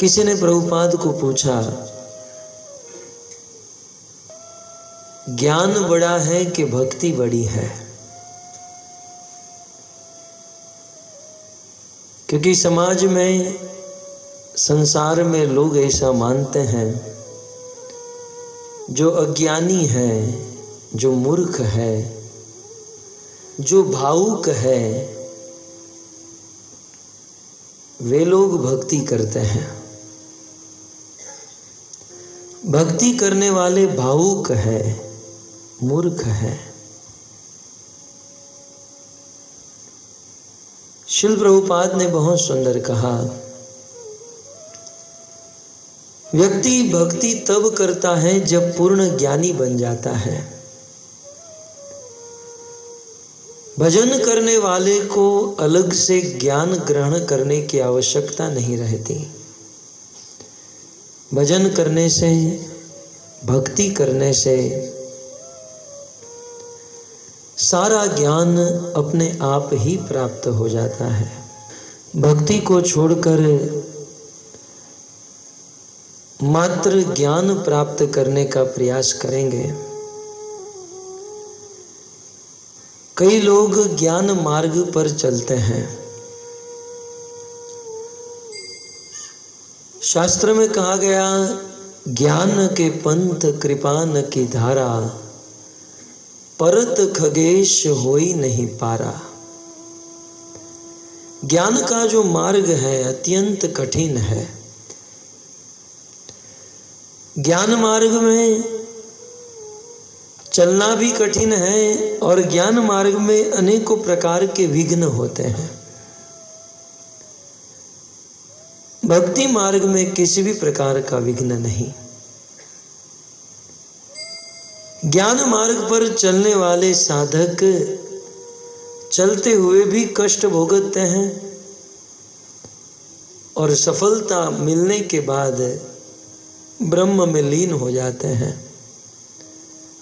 किसी ने प्रभुपाद को पूछा, ज्ञान बड़ा है कि भक्ति बड़ी है? क्योंकि समाज में, संसार में लोग ऐसा मानते हैं, जो अज्ञानी है, जो मूर्ख है, जो भावुक है, वे लोग भक्ति करते हैं। भक्ति करने वाले भावुक है, मूर्ख है। श्रील प्रभुपाद ने बहुत सुंदर कहा, व्यक्ति भक्ति तब करता है जब पूर्ण ज्ञानी बन जाता है। भजन करने वाले को अलग से ज्ञान ग्रहण करने की आवश्यकता नहीं रहती। भजन करने से, भक्ति करने से सारा ज्ञान अपने आप ही प्राप्त हो जाता है। भक्ति को छोड़कर मात्र ज्ञान प्राप्त करने का प्रयास करेंगे। कई लोग ज्ञान मार्ग पर चलते हैं। शास्त्र में कहा गया, ज्ञान के पंथ कृपान की धारा, परत खगेश होई नहीं पारा। ज्ञान का जो मार्ग है अत्यंत कठिन है। ज्ञान मार्ग में चलना भी कठिन है और ज्ञान मार्ग में अनेकों प्रकार के विघ्न होते हैं। भक्ति मार्ग में किसी भी प्रकार का विघ्न नहीं। ज्ञान मार्ग पर चलने वाले साधक चलते हुए भी कष्ट भोगते हैं और सफलता मिलने के बाद ब्रह्म में लीन हो जाते हैं।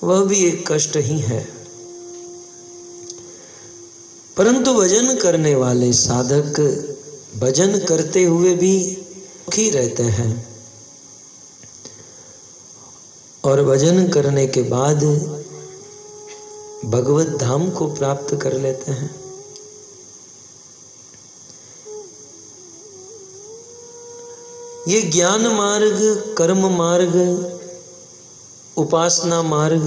वह भी एक कष्ट ही है। परंतु भजन करने वाले साधक भजन करते हुए भी सुखी रहते हैं और भजन करने के बाद भगवत धाम को प्राप्त कर लेते हैं। ये ज्ञान मार्ग, कर्म मार्ग, उपासना मार्ग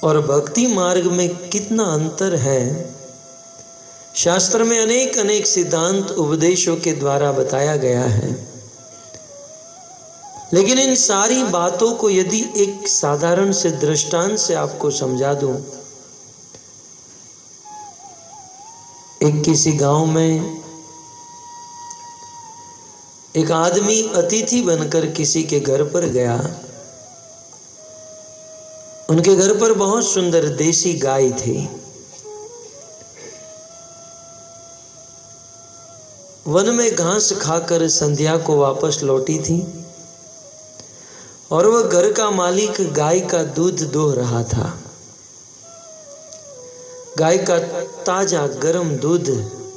और भक्ति मार्ग में कितना अंतर है, शास्त्र में अनेक अनेक सिद्धांत उपदेशों के द्वारा बताया गया है। लेकिन इन सारी बातों को यदि एक साधारण से दृष्टांत से आपको समझा दूं, एक किसी गांव में एक आदमी अतिथि बनकर किसी के घर पर गया। उनके घर पर बहुत सुंदर देसी गाय थी। वन में घास खाकर संध्या को वापस लौटी थी और वह घर का मालिक गाय का दूध दोह रहा था। गाय का ताजा गर्म दूध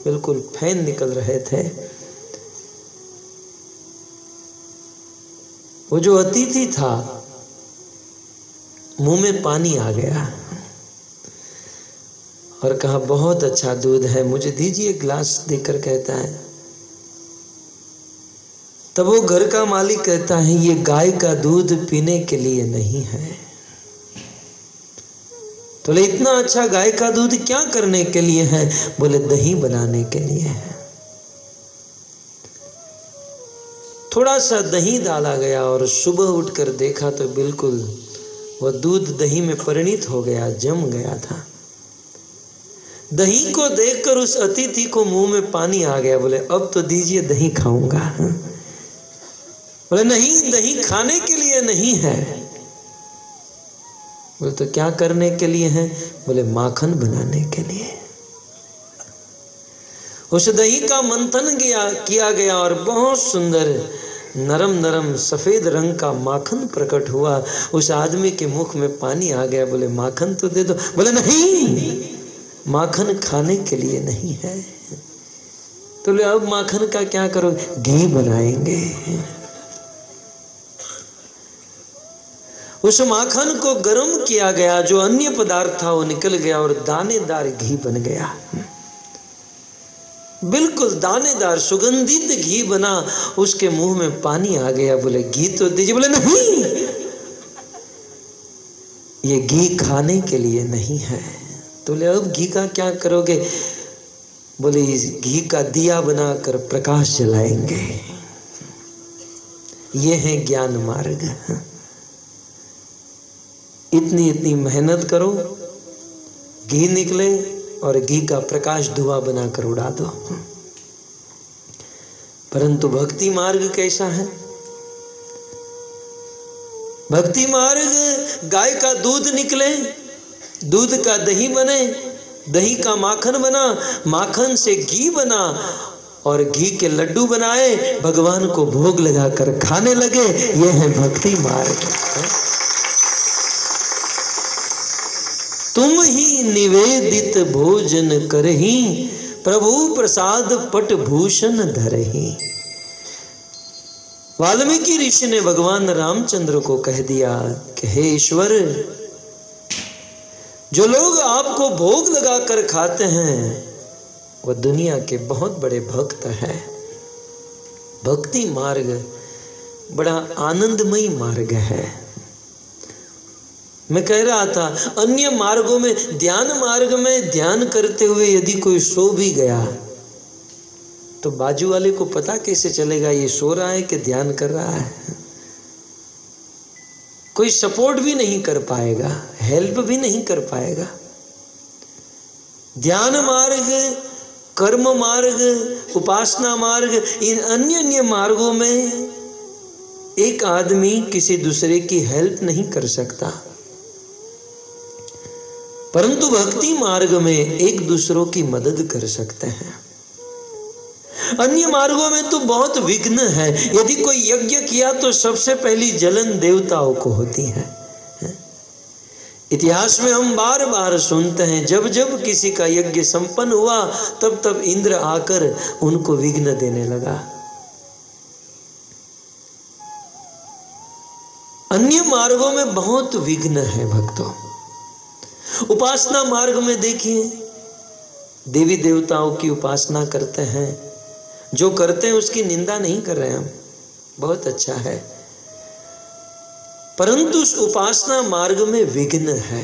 बिल्कुल फैन निकल रहे थे। वो जो अतिथि था, मुंह में पानी आ गया और कहा, बहुत अच्छा दूध है, मुझे दीजिए ग्लास, देकर कहता है। तब वो घर का मालिक कहता है, ये गाय का दूध पीने के लिए नहीं है। तो बोले, इतना अच्छा गाय का दूध क्या करने के लिए है? बोले, दही बनाने के लिए है। थोड़ा सा दही डाला गया और सुबह उठकर देखा तो बिल्कुल वह दूध दही में परिणित हो गया, जम गया था। दही को देखकर उस अतिथि को मुंह में पानी आ गया। बोले, अब तो दीजिए, दही खाऊंगा। बोले, नहीं, दही खाने के लिए नहीं है। बोले, तो क्या करने के लिए है? बोले, माखन बनाने के लिए। उस दही का मंथन किया गया और बहुत सुंदर नरम नरम सफेद रंग का माखन प्रकट हुआ। उस आदमी के मुख में पानी आ गया। बोले, माखन तो दे दो। बोले, नहीं, माखन खाने के लिए नहीं है। तो बोले अब माखन का क्या करोगे? घी बनाएंगे। उस माखन को गर्म किया गया, जो अन्य पदार्थ था वो निकल गया और दानेदार घी बन गया। बिल्कुल दानेदार सुगंधित घी बना। उसके मुंह में पानी आ गया। बोले घी तो दीजिए। बोले नहीं, ये घी खाने के लिए नहीं है। तो बोले अब घी का क्या करोगे? बोले इस घी का दिया बनाकर प्रकाश जलाएंगे। ये है ज्ञान मार्ग। इतनी इतनी मेहनत करो, घी निकले और घी का प्रकाश धुआं बनाकर उड़ा दो। परंतु भक्ति मार्ग कैसा है? भक्ति मार्ग गाय का दूध निकले, दूध का दही बने, दही का माखन बना, माखन से घी बना और घी के लड्डू बनाए, भगवान को भोग लगाकर खाने लगे। यह है भक्ति मार्ग। तुम ही निवेदित भोजन करही, प्रभु प्रसाद पट भूषण धरही। वाल्मीकि ऋषि ने भगवान रामचंद्र को कह दिया कि हे ईश्वर, जो लोग आपको भोग लगाकर खाते हैं वो दुनिया के बहुत बड़े भक्त हैं। भक्ति मार्ग बड़ा आनंदमयी मार्ग है। मैं कह रहा था अन्य मार्गों में, ध्यान मार्ग में ध्यान करते हुए यदि कोई सो भी गया तो बाजू वाले को पता कैसे चलेगा ये सो रहा है कि ध्यान कर रहा है? कोई सपोर्ट भी नहीं कर पाएगा, हेल्प भी नहीं कर पाएगा। ध्यान मार्ग, कर्म मार्ग, उपासना मार्ग, इन अन्य मार्गों में एक आदमी किसी दूसरे की हेल्प नहीं कर सकता, परंतु भक्ति मार्ग में एक दूसरों की मदद कर सकते हैं। अन्य मार्गों में तो बहुत विघ्न है। यदि कोई यज्ञ किया तो सबसे पहली जलन देवताओं को होती है। इतिहास में हम बार बार सुनते हैं, जब जब किसी का यज्ञ संपन्न हुआ तब तब इंद्र आकर उनको विघ्न देने लगा। अन्य मार्गों में बहुत विघ्न है भक्तों। उपासना मार्ग में देखिए, देवी देवताओं की उपासना करते हैं, जो करते हैं उसकी निंदा नहीं कर रहे हम, बहुत अच्छा है, परंतु उस उपासना मार्ग में विघ्न है।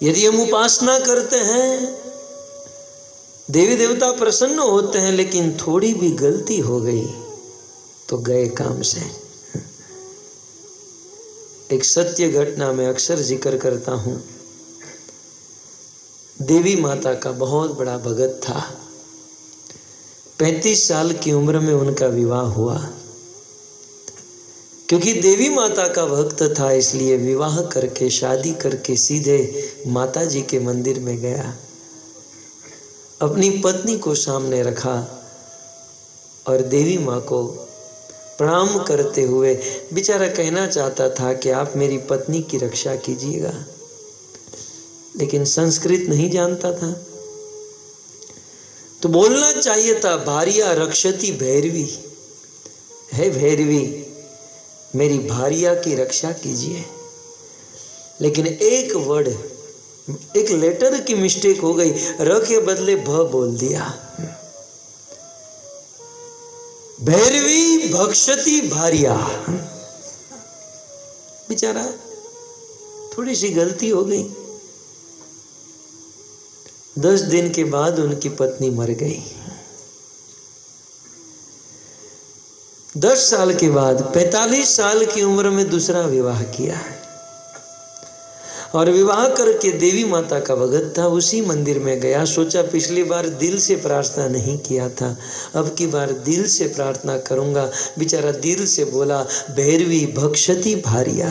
यदि हम उपासना करते हैं, देवी देवता प्रसन्न होते हैं, लेकिन थोड़ी भी गलती हो गई तो गए काम से। एक सत्य घटना में अक्सर जिक्र करता हूं। देवी माता का बहुत बड़ा भगत था। 35 साल की उम्र में उनका विवाह हुआ। क्योंकि देवी माता का भक्त था इसलिए विवाह करके, शादी करके सीधे माता जी के मंदिर में गया, अपनी पत्नी को सामने रखा और देवी माँ को प्रणाम करते हुए बेचारा कहना चाहता था कि आप मेरी पत्नी की रक्षा कीजिएगा, लेकिन संस्कृत नहीं जानता था तो बोलना चाहिए था, भारिया रक्षति भैरवी, है भैरवी मेरी भारिया की रक्षा कीजिए। लेकिन एक वर्ड, एक लेटर की मिस्टेक हो गई, र के बदले भ बोल दिया। भैरवी भक्षति भारिया, बेचारा थोड़ी सी गलती हो गई। 10 दिन के बाद उनकी पत्नी मर गई। 10 साल के बाद 45 साल की उम्र में दूसरा विवाह किया और विवाह करके देवी माता का भगत था, उसी मंदिर में गया। सोचा पिछली बार दिल से प्रार्थना नहीं किया था, अब की बार दिल से प्रार्थना करूंगा। बेचारा दिल से बोला, भैरवी भक्षति भारिया।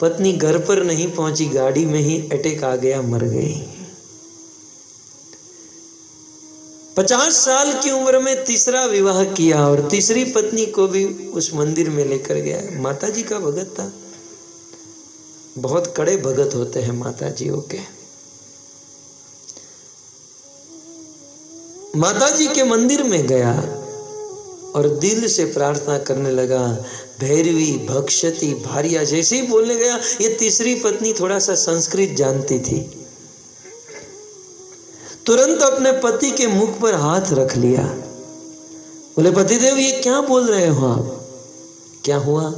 पत्नी घर पर नहीं पहुंची, गाड़ी में ही अटैक आ गया, मर गई। 50 साल की उम्र में तीसरा विवाह किया और तीसरी पत्नी को भी उस मंदिर में लेकर गया। माता जी का भगत था, बहुत कड़े भगत होते हैं माता जियों के। माता जी के मंदिर में गया और दिल से प्रार्थना करने लगा, भैरवी भक्षति भार्या। जैसे ही बोलने गया, ये तीसरी पत्नी थोड़ा सा संस्कृत जानती थी, तुरंत अपने पति के मुख पर हाथ रख लिया। बोले, पतिदेव ये क्या बोल रहे हो आप, क्या हुआ?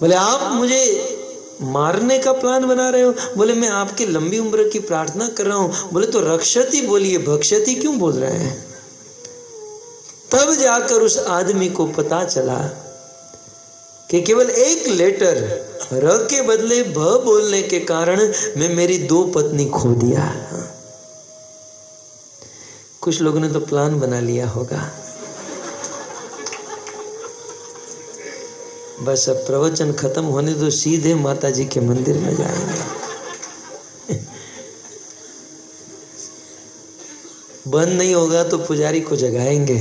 बोले, आप मुझे मारने का प्लान बना रहे हो? बोले, मैं आपकी लंबी उम्र की प्रार्थना कर रहा हूं। बोले, तो रक्षति बोलिए, भक्षति क्यों बोल रहे हैं? तब जाकर उस आदमी को पता चला कि केवल एक लेटर र के बदले भ बोलने के कारण मैं मेरी 2 पत्नी खो दिया। कुछ लोगों ने तो प्लान बना लिया होगा, बस अब प्रवचन खत्म होने तो सीधे माता जी के मंदिर में जाएंगे। बंद नहीं होगा तो पुजारी को जगाएंगे।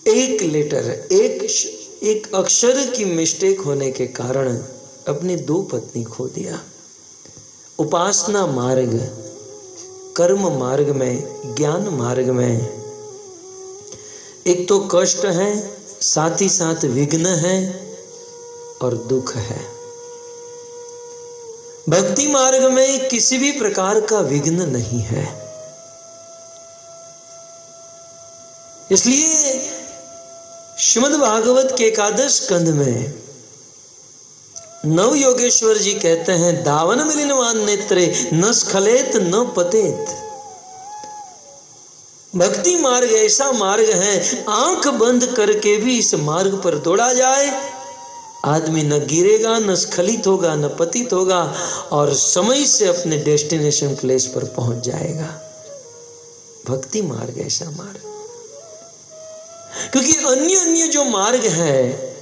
एक लेटर, एक अक्षर की मिस्टेक होने के कारण अपनी 2 पत्नी खो दिया। उपासना मार्ग, कर्म मार्ग में, ज्ञान मार्ग में एक तो कष्ट है, साथ ही साथ विघ्न है और दुख है। भक्ति मार्ग में किसी भी प्रकार का विघ्न नहीं है। इसलिए श्रीमद् भागवत के एकादश स्कंध में नव योगेश्वर जी कहते हैं, दावन मिलिनवान नेत्रे न स्खलेत न पतेत। भक्ति मार्ग ऐसा मार्ग है, आंख बंद करके भी इस मार्ग पर दौड़ा जाए, आदमी न गिरेगा, न स्खलित होगा, न पतित होगा और समय से अपने डेस्टिनेशन प्लेस पर पहुंच जाएगा। भक्ति मार्ग ऐसा मार्ग, क्योंकि अन्य जो मार्ग है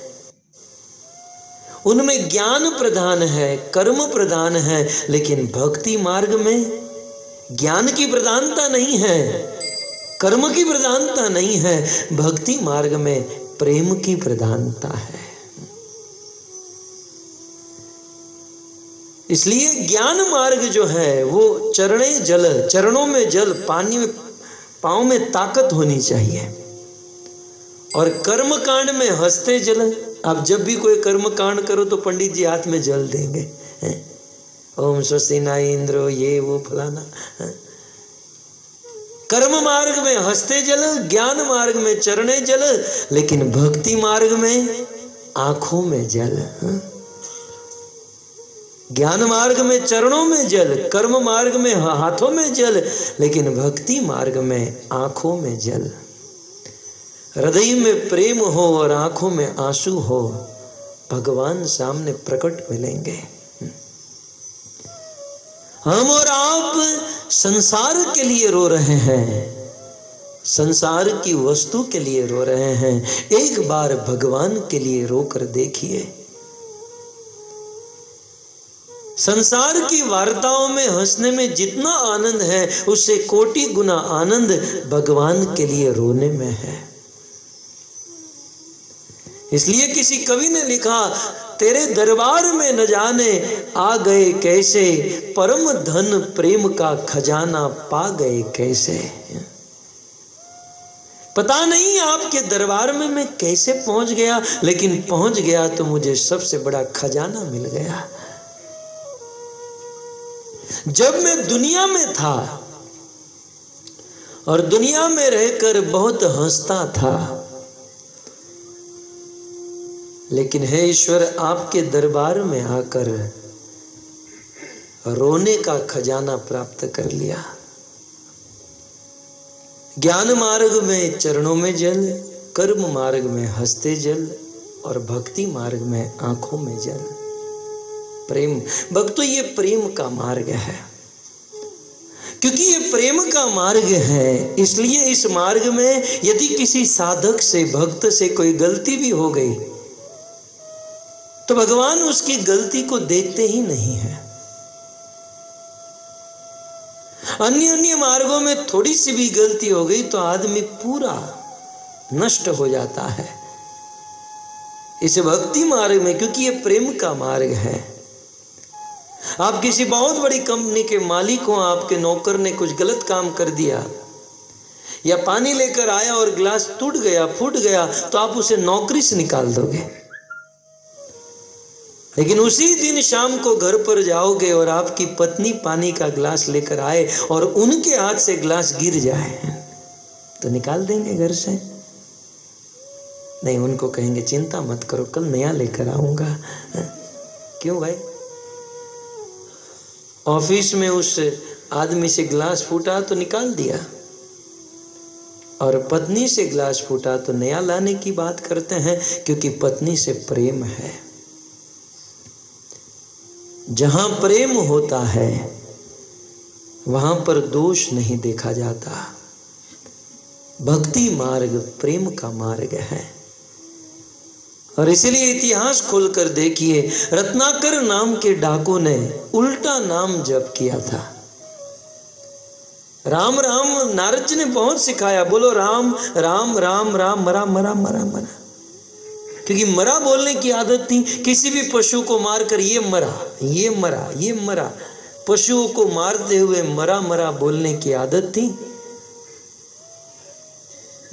उनमें ज्ञान प्रधान है, कर्म प्रधान है, लेकिन भक्ति मार्ग में ज्ञान की प्रधानता नहीं है, कर्म की प्रधानता नहीं है, भक्ति मार्ग में प्रेम की प्रधानता है। इसलिए ज्ञान मार्ग जो है वो चरणे जल, चरणों में जल, पानी में, पांव में ताकत होनी चाहिए। और कर्म कांड में हंसते जल। आप जब भी कोई कर्म कांड करो तो पंडित जी हाथ में जल देंगे, ओम स्वस्ति न इंद्रो, ये वो फलाना। कर्म मार्ग में हंसते जल, ज्ञान मार्ग में चरणे जल, लेकिन भक्ति मार्ग में आंखों में जल। ज्ञान मार्ग में चरणों में जल, कर्म मार्ग में हाथों में जल, लेकिन भक्ति मार्ग में आंखों में जल। हृदय में प्रेम हो और आंखों में आंसू हो, भगवान सामने प्रकट मिलेंगे। हम और आप संसार के लिए रो रहे हैं, संसार की वस्तु के लिए रो रहे हैं, एक बार भगवान के लिए रोकर देखिए। संसार की वार्ताओं में हंसने में जितना आनंद है, उससे कोटि गुना आनंद भगवान के लिए रोने में है। इसलिए किसी कवि ने लिखा, तेरे दरबार में न जाने आ गए कैसे, परम धन प्रेम का खजाना पा गए कैसे। पता नहीं आपके दरबार में मैं कैसे पहुंच गया, लेकिन पहुंच गया तो मुझे सबसे बड़ा खजाना मिल गया। जब मैं दुनिया में था और दुनिया में रहकर बहुत हंसता था, लेकिन हे ईश्वर, आपके दरबार में आकर रोने का खजाना प्राप्त कर लिया। ज्ञान मार्ग में चरणों में जल, कर्म मार्ग में हंसते जल और भक्ति मार्ग में आंखों में जल। प्रेम भक्तों, ये प्रेम का मार्ग है। क्योंकि ये प्रेम का मार्ग है, इसलिए इस मार्ग में यदि किसी साधक से, भक्त से कोई गलती भी हो गई तो भगवान उसकी गलती को देखते ही नहीं है। अन्य मार्गों में थोड़ी सी भी गलती हो गई तो आदमी पूरा नष्ट हो जाता है। इस भक्ति मार्ग में, क्योंकि ये प्रेम का मार्ग है, आप किसी बहुत बड़ी कंपनी के मालिक हो, आपके नौकर ने कुछ गलत काम कर दिया या पानी लेकर आया और गिलास टूट गया, फूट गया, तो आप उसे नौकरी से निकाल दोगे। लेकिन उसी दिन शाम को घर पर जाओगे और आपकी पत्नी पानी का गिलास लेकर आए और उनके हाथ से गिलास गिर जाए तो निकाल देंगे घर से? नहीं, उनको कहेंगे चिंता मत करो, कल नया लेकर आऊंगा। क्यों भाई? ऑफिस में उस आदमी से गिलास फूटा तो निकाल दिया, और पत्नी से गिलास फूटा तो नया लाने की बात करते हैं, क्योंकि पत्नी से प्रेम है। जहां प्रेम होता है वहां पर दोष नहीं देखा जाता। भक्ति मार्ग प्रेम का मार्ग है। और इसलिए इतिहास खोलकर देखिए, रत्नाकर नाम के डाकू ने उल्टा नाम जप किया था। राम राम नारद जी ने बहुत सिखाया, बोलो राम राम राम राम, मरा मरा मरा मरा, क्योंकि मरा बोलने की आदत थी। किसी भी पशु को मारकर ये मरा, ये मरा, ये मरा, पशुओं को मारते हुए मरा मरा बोलने की आदत थी।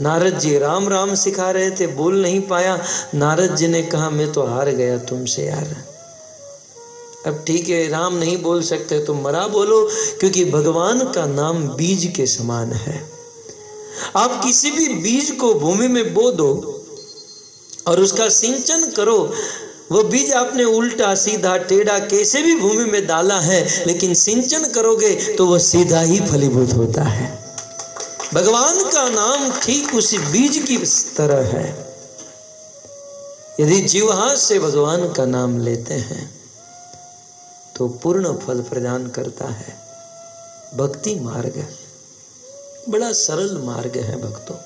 नारद जी राम राम सिखा रहे थे, बोल नहीं पाया। नारद जी ने कहा मैं तो हार गया तुमसे यार, अब ठीक है राम नहीं बोल सकते तो मरा बोलो, क्योंकि भगवान का नाम बीज के समान है। आप किसी भी बीज को भूमि में बो दो और उसका सिंचन करो, वो बीज आपने उल्टा सीधा टेढ़ा कैसे भी भूमि में डाला है, लेकिन सिंचन करोगे तो वह सीधा ही फलीभूत होता है। भगवान का नाम ठीक उसी बीज की तरह है। यदि जीवहा से भगवान का नाम लेते हैं तो पूर्ण फल प्रदान करता है। भक्ति मार्ग बड़ा सरल मार्ग है भक्तों।